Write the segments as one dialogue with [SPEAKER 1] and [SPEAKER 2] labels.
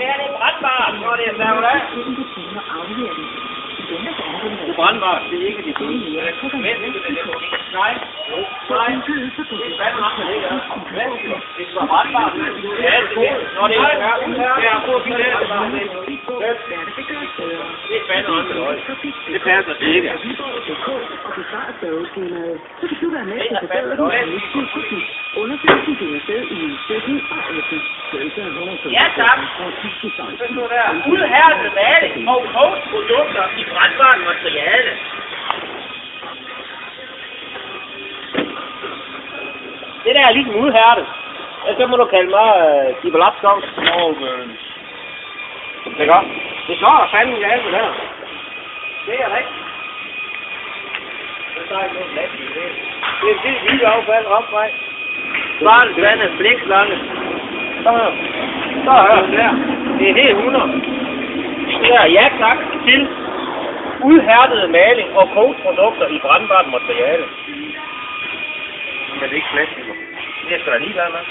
[SPEAKER 1] Det er det brandbart, når det er lavet af. Det er brandbart, det er ikke det fulde. Nej. Nej. Det er brandbart, det ikke er. Det er brandbart. Ja, når det er god bil, det er brandbart. Det passer det ikke.
[SPEAKER 2] Undersøgelsen finder sted i 17 og 18.
[SPEAKER 1] Ja tak. Så står der udhærdet maling og kogsprodukter i brandbart materiale. Det der er ligesom udhærdet. Så må du kalde mig Gibalapskov. Det er godt. Det slår der fandme i alt med der. Det er rigtigt. Det er ikke noget plads i det. Det er det vilde affald opvej. Svaret vandet blækslange. Så hør der. Det er helt 100. Det er ja tak til udhærdede maling og kogsprodukter i brandbart materiale. Men det er ikke plastik. Det skal der lige være med.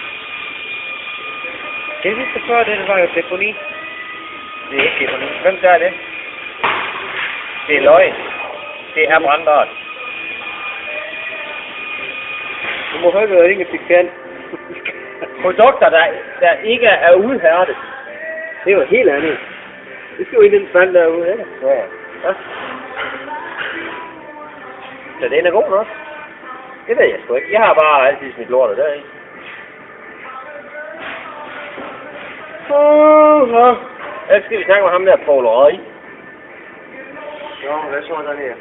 [SPEAKER 1] Det vidste før, det var jo deponi. Det er ikke deponi. Hvem gør det? Det er løgn. Det er brandbart. Du må høre, at ingen fik kendt. Produkter, der ikke er udhærdet. Det er jo helt andet. Det skal jo i den spand derude, ikke? Ja. Så den er god nok. Det ved jeg sgu ikke. Jeg har bare altid smidt lortet deri. Hvad skal vi snakke med ham der Poul Røg?
[SPEAKER 3] Jo, hvad så der her?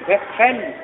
[SPEAKER 1] Hvad fanden?